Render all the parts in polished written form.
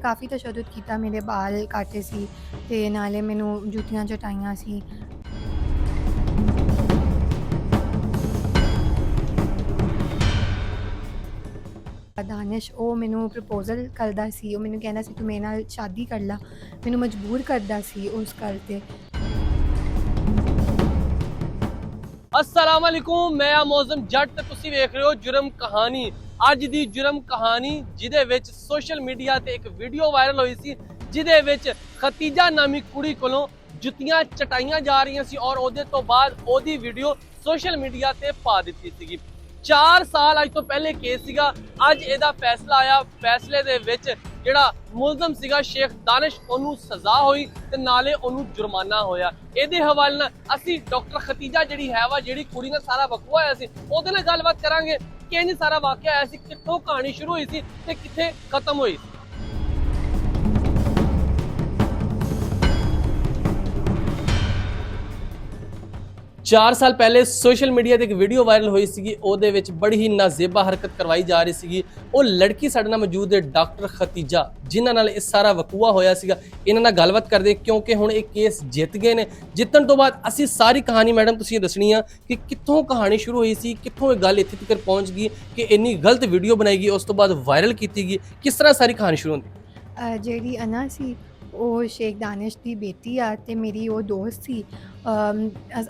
ਕਾਫੀ ਤਸ਼ੱਦਦ ਕੀਤਾ, ਮੇਰੇ ਬਾਲ ਕਾਟੇ ਸੀ ਤੇ ਨਾਲੇ ਮੈਨੂੰ ਜੁੱਤੀਆਂ ਚਟਾਈਆਂ ਸੀ। ਦਾਨਿਸ਼ ਉਹ ਮੈਨੂੰ ਪ੍ਰਪੋਜ਼ਲ ਕਰਦਾ ਸੀ, ਉਹ ਮੈਨੂੰ ਕਹਿੰਦਾ ਸੀ ਤੂੰ ਮੇਰੇ ਨਾਲ ਸ਼ਾਦੀ ਕਰ ਲਾ, ਮੈਨੂੰ ਮਜਬੂਰ ਕਰਦਾ ਸੀ ਉਸ ਗੱਲ 'ਤੇ। अस्सलाम वालेकुम, मैं मौज़म जट ते तुसी वेख रहे हो जुर्म कहानी। अज दी जुर्म कहानी जिदे विच सोशल मीडिया ते एक वीडियो वायरल हुई सी जिदे विच खतीजा नामी कुड़ी कोलों जुत्तियां चटाइयां जा रही सी और ओदे तो बाद ओदी वीडियो सोशल मीडिया ते पा दित्ती सीगी। 4 साल अज तो पहले केस सीगा, अज एदा फैसला आया। फैसले दे विच ਜਿਹੜਾ ਮੁਲਜ਼ਮ ਸੀਗਾ ਸ਼ੇਖ ਦਾਨਿਸ਼, ਉਹਨੂੰ ਸਜ਼ਾ ਹੋਈ ਤੇ ਨਾਲੇ ਉਹਨੂੰ ਜੁਰਮਾਨਾ ਹੋਇਆ। ਇਹਦੇ ਹਵਾਲੇ ਨਾਲ ਅਸੀਂ ਡਾਕਟਰ ਖਤੀਜਾ ਜਿਹੜੀ ਹੈ ਵਾ, ਜਿਹੜੀ ਕੁੜੀ ਨਾਲ ਸਾਰਾ ਵਕੂਆ ਹੋਇਆ ਸੀ, ਉਹਦੇ ਨਾਲ ਗੱਲਬਾਤ ਕਰਾਂਗੇ। ਕਿੰਜ ਸਾਰਾ ਵਾਕਿਆ ਆਇਆ ਸੀ, ਕਿੱਥੋਂ ਕਹਾਣੀ ਸ਼ੁਰੂ ਹੋਈ ਸੀ ਤੇ ਕਿੱਥੇ ਖਤਮ ਹੋਈ ਸੀ। 4 ਸਾਲ ਪਹਿਲੇ ਸੋਸ਼ਲ ਮੀਡੀਆ ਤੇ ਇੱਕ ਵੀਡੀਓ ਵਾਇਰਲ ਹੋਈ ਸੀਗੀ, ਉਹਦੇ ਵਿੱਚ ਬੜੀ ਹੀ ਨਾਜ਼ੇਬਾ ਹਰਕਤ ਕਰਵਾਈ ਜਾ ਰਹੀ ਸੀਗੀ। ਉਹ ਲੜਕੀ ਸਾਡੇ ਨਾਲ ਮੌਜੂਦ ਹੈ ਡਾਕਟਰ ਖਤੀਜਾ, ਜਿਨ੍ਹਾਂ ਨਾਲ ਇਹ ਸਾਰਾ ਵਕੂਆ ਹੋਇਆ ਸੀਗਾ। ਇਹਨਾਂ ਨਾਲ ਗੱਲਬਾਤ ਕਰਦੇ ਕਿਉਂਕਿ ਹੁਣ ਇਹ ਕੇਸ ਜਿੱਤ ਗਏ ਨੇ। ਜਿੱਤਣ ਤੋਂ ਬਾਅਦ ਅਸੀਂ ਸਾਰੀ ਕਹਾਣੀ ਮੈਡਮ ਤੁਸੀਂ ਦੱਸਣੀ ਆ ਕਿ ਕਿੱਥੋਂ ਕਹਾਣੀ ਸ਼ੁਰੂ ਹੋਈ ਸੀ, ਕਿੱਥੋਂ ਇਹ ਗੱਲ ਇੱਥੇ ਤੱਕ ਪਹੁੰਚ ਗਈ ਕਿ ਇੰਨੀ ਗਲਤ ਵੀਡੀਓ ਬਣਾਈ ਗਈ, ਉਸ ਤੋਂ ਬਾਅਦ ਵਾਇਰਲ ਕੀਤੀ ਗਈ, ਕਿਸ ਤਰ੍ਹਾਂ ਸਾਰੀ ਕਹਾਣੀ ਸ਼ੁਰੂ ਹੁੰਦੀ। ਜਿਹੜੀ ਅਨਾ ਸੀ ਉਹ ਸ਼ੇਖ ਦਾਨਿਸ਼ ਦੀ ਬੇਟੀ ਆ ਤੇ ਮੇਰੀ ਉਹ ਦੋਸਤ ਸੀ।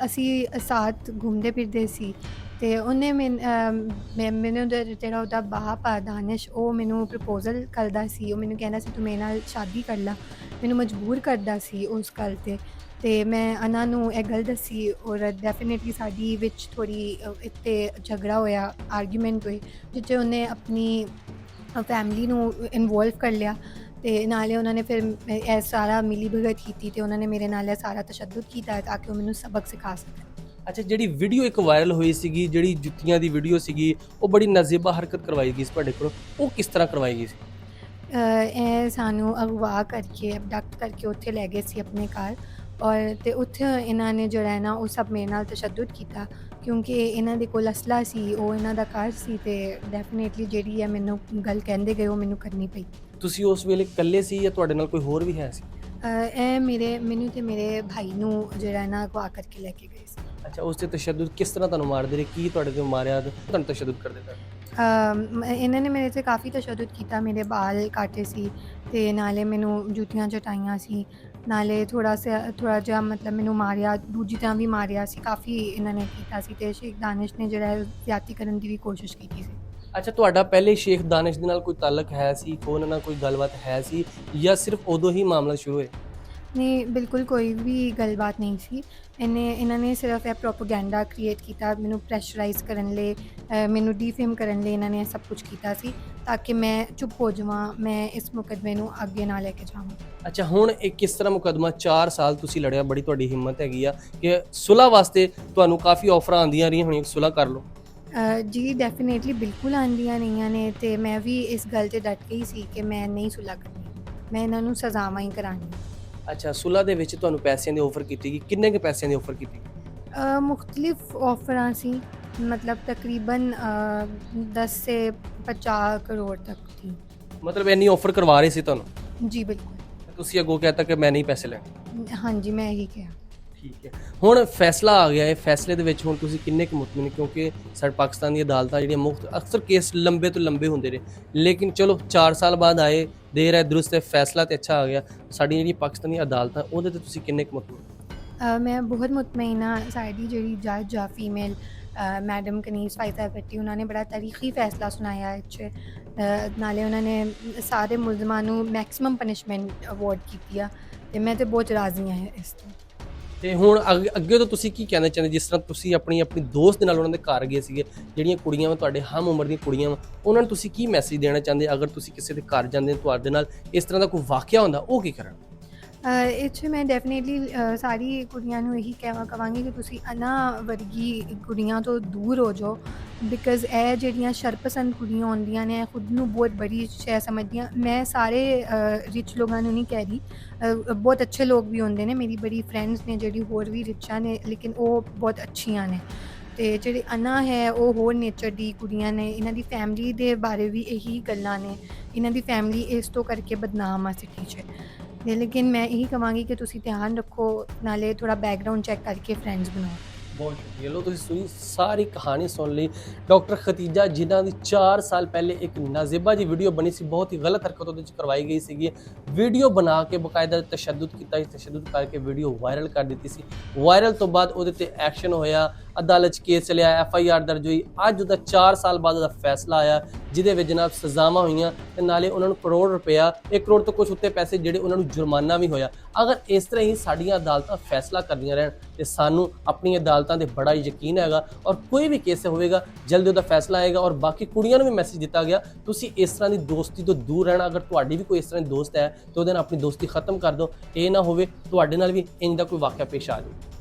ਅਸੀਂ ਸਾਥ ਘੁੰਮਦੇ ਫਿਰਦੇ ਸੀ ਤੇ ਉਹਨੇ ਮੈਨੂੰ ਜਿਹੜਾ ਉਹਦਾ ਬਾਪ ਆ ਦਾਨਿਸ਼, ਉਹ ਮੈਨੂੰ ਪ੍ਰਪੋਜ਼ਲ ਕਰਦਾ ਸੀ। ਉਹ ਮੈਨੂੰ ਕਹਿੰਦਾ ਸੀ ਤੂੰ ਮੇਰੇ ਨਾਲ ਸ਼ਾਦੀ ਕਰ ਲਾ, ਮੈਨੂੰ ਮਜਬੂਰ ਕਰਦਾ ਸੀ ਉਸ ਗੱਲ 'ਤੇ। ਤੇ ਮੈਂ ਅਨਾ ਨੂੰ ਇਹ ਗੱਲ ਦੱਸੀ ਔਰ ਡੈਫੀਨੇਟਲੀ ਸਾਡੀ ਵਿੱਚ ਥੋੜ੍ਹੀ ਇੱਥੇ ਝਗੜਾ ਹੋਇਆ, ਆਰਗੂਮੈਂਟ ਹੋਈ, ਜਿੱਥੇ ਉਹਨੇ ਆਪਣੀ ਫੈਮਿਲੀ ਨੂੰ ਇਨਵੋਲਵ ਕਰ ਲਿਆ ਤੇ ਨਾਲੇ ਉਹਨਾਂ ਨੇ ਫਿਰ ਇਹ ਸਾਰਾ ਮਿਲੀ ਭਗਤ ਕੀਤੀ ਤੇ ਉਹਨਾਂ ਨੇ ਮੇਰੇ ਨਾਲ ਇਹ ਸਾਰਾ ਤਸ਼ੱਦਦ ਕੀਤਾ ਤਾਂ ਕਿ ਉਹ ਮੈਨੂੰ ਸਬਕ ਸਿਖਾ ਸਕਣ। ਅੱਛਾ, ਜਿਹੜੀ ਵੀਡੀਓ ਇੱਕ ਵਾਇਰਲ ਹੋਈ ਸੀਗੀ, ਜਿਹੜੀ ਜੁੱਤੀਆਂ ਦੀ ਵੀਡੀਓ ਸੀਗੀ, ਉਹ ਬੜੀ ਨਾਜ਼ੇਬਾ ਹਰਕਤ ਕਰਵਾਈ ਗਈ ਸੀ ਤੁਹਾਡੇ ਕੋਲ, ਉਹ ਕਿਸ ਤਰ੍ਹਾਂ ਕਰਵਾਈ ਗਈ ਸੀ? ਇਹ ਸਾਨੂੰ ਅਗਵਾ ਕਰਕੇ, ਅਬਡਕਟ ਕਰਕੇ ਉੱਥੇ ਲੈ ਗਏ ਸੀ ਆਪਣੇ ਘਰ ਔਰ ਤੇ ਉੱਥੇ ਇਹਨਾਂ ਨੇ ਜਿਹੜਾ ਹੈ ਨਾ ਉਹ ਸਭ ਮੇਰੇ ਨਾਲ ਤਸ਼ੱਦਦ ਕੀਤਾ ਕਿਉਂਕਿ ਇਹਨਾਂ ਦੇ ਕੋਲ ਅਸਲਾ ਸੀ, ਉਹ ਇਹਨਾਂ ਦਾ ਘਰ ਸੀ ਤੇ ਡੈਫੀਨੇਟਲੀ ਜਿਹੜੀ ਹੈ ਮੈਨੂੰ ਗੱਲ ਕਹਿੰਦੇ ਗਏ ਉਹ ਮੈਨੂੰ ਕਰਨੀ ਪਈ। ਤੁਸੀਂ ਉਸ ਵੇਲੇ ਇਕੱਲੇ ਸੀ ਜਾਂ ਤੁਹਾਡੇ ਨਾਲ ਕੋਈ ਹੋਰ ਵੀ ਹੈ ਸੀ? ਇਹ ਮੈਨੂੰ ਤੇ ਮੇਰੇ ਭਾਈ ਨੂੰ ਜਿਹੜਾ ਹੈ ਨਾ ਅਗਵਾ ਕਰਕੇ ਲੈ ਕੇ ਗਏ ਸੀ। ਅੱਛਾ, ਉਸ ਤੇ ਤਸ਼ੱਦਦ ਕਿਸ ਤਰ੍ਹਾਂ ਤੁਹਾਨੂੰ ਮਾਰਦੇ ਰਹੇ, ਕੀ ਤੁਹਾਡੇ ਤੇ ਮਾਰਿਆ, ਤੁਹਾਨੂੰ ਤਸ਼ੱਦਦ ਕਰਦੇ ਪਏ? ਇਹਨਾਂ ਨੇ ਮੇਰੇ 'ਤੇ ਕਾਫੀ ਤਸ਼ੱਦਦ ਕੀਤਾ, ਮੇਰੇ ਬਾਲ ਕਾਟੇ ਸੀ ਤੇ ਨਾਲੇ ਮੈਨੂੰ ਜੁੱਤੀਆਂ ਚਟਾਈਆਂ ਸੀ, ਨਾਲੇ ਥੋੜ੍ਹਾ ਜਿਹਾ ਮਤਲਬ ਮੈਨੂੰ ਮਾਰਿਆ, ਦੂਜੀ ਤਰ੍ਹਾਂ ਵੀ ਮਾਰਿਆ ਸੀ, ਕਾਫੀ ਇਹਨਾਂ ਨੇ ਕੀਤਾ ਸੀ ਤੇ ਸ਼ੇਖ ਦਾਨਿਸ਼ ਨੇ ਜਿਹੜਾ ਹੈ ਜ਼ਿਆਦਤੀ ਕਰਨ ਦੀ ਵੀ ਕੋਸ਼ਿਸ਼ ਕੀਤੀ ਸੀ। ਅੱਛਾ, ਤੁਹਾਡਾ ਪਹਿਲੇ ਸ਼ੇਖ ਦਾਨਿਸ਼ ਦੇ ਨਾਲ ਕੋਈ ਤਾਲੁਕ ਹੈ ਸੀ, ਉਹਨਾਂ ਨਾਲ ਕੋਈ ਗੱਲਬਾਤ ਹੈ ਸੀ ਜਾਂ ਸਿਰਫ ਉਦੋਂ ਹੀ ਮਾਮਲਾ ਸ਼ੁਰੂ ਹੋਇਆ? ਨਹੀਂ, ਬਿਲਕੁਲ ਕੋਈ ਵੀ ਗੱਲਬਾਤ ਨਹੀਂ ਸੀ। ਇਹਨਾਂ ਨੇ ਸਿਰਫ ਇਹ ਪ੍ਰੋਪੇਗੈਂਡਾ ਕ੍ਰੀਏਟ ਕੀਤਾ, ਮੈਨੂੰ ਪ੍ਰੈਸ਼ਰਾਈਜ਼ ਕਰਨ ਲਈ, ਮੈਨੂੰ ਡੀਫੇਮ ਕਰਨ ਲਈ ਇਹਨਾਂ ਨੇ ਸਭ ਕੁਝ ਕੀਤਾ ਸੀ ਤਾਂ ਕਿ ਮੈਂ ਚੁੱਪ ਹੋ ਜਾਵਾਂ, ਮੈਂ ਇਸ ਮੁਕੱਦਮੇ ਨੂੰ ਅੱਗੇ ਨਾ ਲੈ ਕੇ ਜਾਵਾਂ। ਅੱਛਾ, ਹੁਣ ਇਹ ਕਿਸ ਤਰ੍ਹਾਂ ਮੁਕੱਦਮਾ 4 ਸਾਲ ਤੁਸੀਂ ਲੜਿਆ, ਬੜੀ ਤੁਹਾਡੀ ਹਿੰਮਤ ਹੈਗੀ ਆ ਕਿ ਸੁਲ੍ਹਾ ਵਾਸਤੇ ਤੁਹਾਨੂੰ ਕਾਫੀ ਆਫਰਾਂ ਆਉਂਦੀਆਂ ਰਹੀਆਂ ਹੋਣੀਆਂ, ਸੁਲ੍ਹਾ ਕਰ ਲਓ। ਜੀ ਡੈਫੀਨੇਟਲੀ ਬਿਲਕੁਲ ਆਉਂਦੀਆਂ ਰਹੀਆਂ ਨੇ ਤੇ ਮੈਂ ਵੀ ਇਸ ਗੱਲ 'ਤੇ ਡਟ ਗਈ ਸੀ ਕਿ ਮੈਂ ਨਹੀਂ ਸੁਲ੍ਹਾ ਕਰਨੀ, ਮੈਂ ਇਹਨਾਂ ਨੂੰ ਸਜ਼ਾਵਾਂ ਹੀ ਕਰਾਉਣੀ। ਅੱਛਾ, ਸੁਲ੍ਹਾ ਦੇ ਵਿੱਚ ਤੁਹਾਨੂੰ ਪੈਸਿਆਂ ਦੀ ਆਫਰ ਕੀਤੀ ਗਈ, ਕਿੰਨੇ ਕੁ ਪੈਸਿਆਂ ਦੀ ਆਫਰ ਕੀਤੀ ਗਈ? ਮੁਖਤਲਿਫ ਆਫਰਾਂ ਸੀ, ਮਤਲਬ ਤਕਰੀਬਨ 10 ਸੇ 50 ਕਰੋੜ ਤੱਕ ਥੀ। ਮਤਲਬ ਇੰਨੀ ਆਫਰ ਕਰਵਾ ਰਹੇ ਸੀ ਤੁਹਾਨੂੰ? ਜੀ ਬਿਲਕੁਲ। ਤੁਸੀਂ ਅੱਗੋਂ ਕਹਿਤਾ ਕਿ ਮੈਂ ਨਹੀਂ ਪੈਸੇ ਲੈਣੇ? ਹਾਂਜੀ, ਮੈਂ ਇਹੀ ਕਿਹਾ। ਠੀਕ ਹੈ, ਹੁਣ ਫੈਸਲਾ ਆ ਗਿਆ ਹੈ, ਫੈਸਲੇ ਦੇ ਵਿੱਚ ਹੁਣ ਤੁਸੀਂ ਕਿੰਨੇ ਕੁ ਮੁਤਮਿਨ? ਕਿਉਂਕਿ ਸਾਡੇ ਪਾਕਿਸਤਾਨ ਦੀਆਂ ਅਦਾਲਤਾਂ ਜਿਹੜੀਆਂ ਮੁਫਤ ਅਕਸਰ ਕੇਸ ਲੰਬੇ ਤੋਂ ਲੰਬੇ ਹੁੰਦੇ ਨੇ, ਲੇਕਿਨ ਚਲੋ 4 ਸਾਲ ਬਾਅਦ ਆਏ, ਦੇਰ ਹੈ ਦਰੁਸਤ ਹੈ, ਫੈਸਲਾ ਤੇ ਅੱਛਾ ਆ ਗਿਆ। ਸਾਡੀਆਂ ਜਿਹੜੀਆਂ ਪਾਕਿਸਤਾਨੀ ਅਦਾਲਤਾਂ, ਉਹਦੇ ਤੇ ਤੁਸੀਂ ਕਿੰਨੇ ਕੁ ਮੁਤਮਿਨ? ਮੈਂ ਬਹੁਤ ਮੁਤਮਈਨ ਹਾਂ। ਸਾਡੀ ਜਿਹੜੀ ਜੱਜ ਆ ਫੀਮੇਲ ਮੈਡਮ ਕਨੀਜ਼ ਫਾਇਜ਼ਾ ਭੱਟੀ, ਉਹਨਾਂ ਨੇ ਬੜਾ ਤਾਰੀਖੀ ਫੈਸਲਾ ਸੁਣਾਇਆ ਇਹ 'ਚ। ਨਾਲੇ ਉਹਨਾਂ ਨੇ ਸਾਰੇ ਮੁਲਜ਼ਮਾਂ ਨੂੰ ਮੈਕਸਿਮਮ ਪਨਿਸ਼ਮੈਂਟ ਅਵਾਰਡ ਕੀਤੀ ਆ ਤੇ ਮੈਂ ਤਾਂ ਬਹੁਤ ਰਾਜ਼ੀ ਹਾਂ ਇਸ ਤੋਂ। ਤੇ ਹੁਣ ਅੱਗੇ ਤੋਂ ਤੁਸੀਂ ਕੀ ਕਹਿਣਾ ਚਾਹੁੰਦੇ, ਜਿਸ ਤਰ੍ਹਾਂ ਤੁਸੀਂ ਆਪਣੀ ਦੋਸਤ ਦੇ ਨਾਲ ਉਹਨਾਂ ਦੇ ਘਰ ਗਏ ਸੀਗੇ, ਜਿਹੜੀਆਂ ਕੁੜੀਆਂ ਵਾ ਤੁਹਾਡੇ ਹਮ ਉਮਰ ਦੀਆਂ ਕੁੜੀਆਂ ਵਾ, ਉਹਨਾਂ ਨੂੰ ਤੁਸੀਂ ਕੀ ਮੈਸੇਜ ਦੇਣਾ ਚਾਹੁੰਦੇ? ਅਗਰ ਤੁਸੀਂ ਕਿਸੇ ਦੇ ਘਰ ਜਾਂਦੇ ਤੁਹਾਡੇ ਨਾਲ ਇਸ ਤਰ੍ਹਾਂ ਦਾ ਕੋਈ ਵਾਕਿਆ ਹੁੰਦਾ, ਉਹ ਕੀ ਕਰਨ? ਇਹ 'ਚ ਮੈਂ ਡੈਫੀਨੇਟਲੀ ਸਾਰੀ ਕੁੜੀਆਂ ਨੂੰ ਇਹੀ ਕਹਾਂਗੀ ਕਿ ਤੁਸੀਂ ਇਹਨਾਂ ਵਰਗੀ ਕੁੜੀਆਂ ਤੋਂ ਦੂਰ ਹੋ ਜਾਓ, ਬਿਕਾਜ਼ ਇਹ ਜਿਹੜੀਆਂ ਸ਼ਰਪਸੰਦ ਕੁੜੀਆਂ ਹੁੰਦੀਆਂ ਨੇ, ਖੁਦ ਨੂੰ ਬਹੁਤ ਬੜੀ ਸ਼ੈ ਸਮਝਦੀਆਂ। ਮੈਂ ਸਾਰੇ ਰਿਚ ਲੋਕਾਂ ਨੂੰ ਨਹੀਂ ਕਹਿ ਰਹੀ, ਬਹੁਤ ਅੱਛੇ ਲੋਕ ਵੀ ਹੁੰਦੇ ਨੇ, ਮੇਰੀ ਬੜੀ ਫਰੈਂਡਸ ਨੇ ਜਿਹੜੀ ਹੋਰ ਵੀ ਰਿਚਾਂ ਨੇ, ਲੇਕਿਨ ਉਹ ਬਹੁਤ ਅੱਛੀਆਂ ਨੇ। ਤੇ ਜਿਹੜੇ ਅਨਾ ਹੈ ਉਹ ਹੋਰ ਨੇਚਰ ਦੀ ਕੁੜੀਆਂ ਨੇ, ਇਹਨਾਂ ਦੀ ਫੈਮਿਲੀ ਦੇ ਬਾਰੇ ਵੀ ਇਹੀ ਗੱਲਾਂ ਨੇ, ਇਹਨਾਂ ਦੀ ਫੈਮਿਲੀ ਇਸ ਤੋਂ ਕਰਕੇ ਬਦਨਾਮ ਆ ਸਿਟੀ 'ਚ। ਤੇ ਲੇਕਿਨ ਮੈਂ ਇਹੀ ਕਹਾਂਗੀ ਕਿ ਤੁਸੀਂ ਧਿਆਨ ਰੱਖੋ, ਨਾਲੇ ਥੋੜ੍ਹਾ ਬੈਕਗਰਾਊਂਡ ਚੈੱਕ ਕਰਕੇ ਫਰੈਂਡਸ ਬਣਾਓ। ਬਹੁਤ ਸ਼ੁਕਰੀਆ। ਲੋ ਤੁਸੀਂ ਸੁਣੀ ਸਾਰੀ ਕਹਾਣੀ ਸੁਣ ਲਈ। ਡਾਕਟਰ ਖਤੀਜਾ ਜਿਨ੍ਹਾਂ ਦੀ 4 ਸਾਲ ਪਹਿਲੇ ਇੱਕ ਨਾਜ਼ਿਬਾ ਜੀ ਵੀਡੀਓ ਬਣੀ ਸੀ, ਬਹੁਤ ਹੀ ਗਲਤ ਹਰਕਤ ਉਹਦੇ ਵਿੱਚ ਕਰਵਾਈ ਗਈ ਸੀਗੀ। ਵੀਡੀਓ ਬਣਾ ਕੇ ਬਕਾਇਦਾ ਤਸ਼ੱਦਦ ਕੀਤਾ ਸੀ, ਤਸ਼ੱਦਦ ਕਰਕੇ ਵੀਡੀਓ ਵਾਇਰਲ ਕਰ ਦਿੱਤੀ ਸੀ। ਵਾਇਰਲ ਤੋਂ ਬਾਅਦ ਉਹਦੇ ਤੇ ਐਕਸ਼ਨ ਹੋਇਆ, ਅਦਾਲਤ 'ਚ ਕੇਸ ਚੱਲਿਆ, FIR ਦਰਜ ਹੋਈ। ਅੱਜ ਉਹਦਾ 4 ਸਾਲ ਬਾਅਦ ਉਹਦਾ ਫੈਸਲਾ ਆਇਆ, ਜਿਹਦੇ ਵਿੱਚ ਜਨਾਬ ਸਜ਼ਾਵਾਂ ਹੋਈਆਂ ਤੇ ਨਾਲੇ ਉਹਨਾਂ ਨੂੰ ਕਰੋੜ ਰੁਪਇਆ, 1 ਕਰੋੜ ਤੋਂ ਕੁਛ ਉੱਤੇ ਪੈਸੇ ਜਿਹੜੇ ਉਹਨਾਂ ਨੂੰ ਜੁਰਮਾਨਾ ਵੀ ਹੋਇਆ। ਅਗਰ ਇਸ ਤਰ੍ਹਾਂ ਹੀ ਸਾਡੀਆਂ ਅਦਾਲਤਾਂ ਫੈਸਲਾ ਕਰਦੀਆਂ ਰਹਿਣ ਤੇ ਸਾਨੂੰ ਆਪਣੀ ਅਦਾਲਤਾਂ ਤੇ ਬੜਾ ਯਕੀਨ ਹੈਗਾ, ਔਰ ਕੋਈ ਵੀ ਕੇਸ ਹੋਵੇਗਾ ਜਲਦੀ ਉਹਦਾ ਫੈਸਲਾ ਆਏਗਾ। ਔਰ ਬਾਕੀ ਕੁੜੀਆਂ ਨੂੰ ਵੀ ਮੈਸੇਜ ਦਿੱਤਾ ਗਿਆ, ਤੁਸੀਂ ਇਸ ਤਰ੍ਹਾਂ ਦੀ ਦੋਸਤੀ ਤੋਂ ਦੂਰ ਰਹਿਣਾ। ਅਗਰ ਤੁਹਾਡੀ ਵੀ ਕੋਈ ਇਸ ਤਰ੍ਹਾਂ ਦੀ ਦੋਸਤ ਹੈ ਤਾਂ ਉਹਦੇ ਨਾਲ ਆਪਣੀ ਦੋਸਤੀ ਖਤਮ ਕਰ ਦਿਓ। ਇਹ ਨਾ ਹੋਵੇ ਤੁਹਾਡੇ ਨਾਲ ਵੀ ਇੰਜ ਦਾ ਕੋਈ ਵਾਕਿਆ ਪੇਸ਼ ਆ ਜਾਵੇ।